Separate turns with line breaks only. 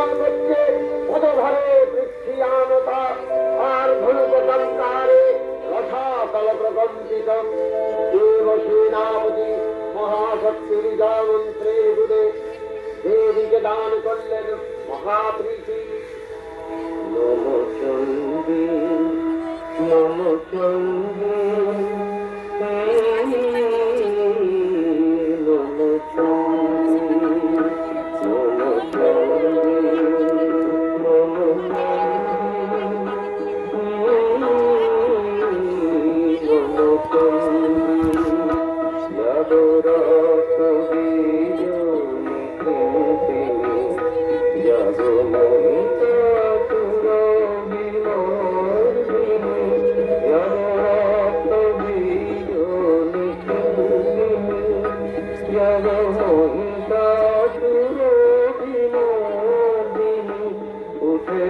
গান করছে পদভারে পৃথিয়ানতা আর ধনুকঙ্কারে রসাতল প্রকম্পিত দেব সেনাপতি মহাশক্তির জয় মন্ত্রে দুদে দেবীকে দান করলেন মহাপ্রীতি। নম চণ্ডী নম চণ্ডী নম চণ্ডী নম উঠে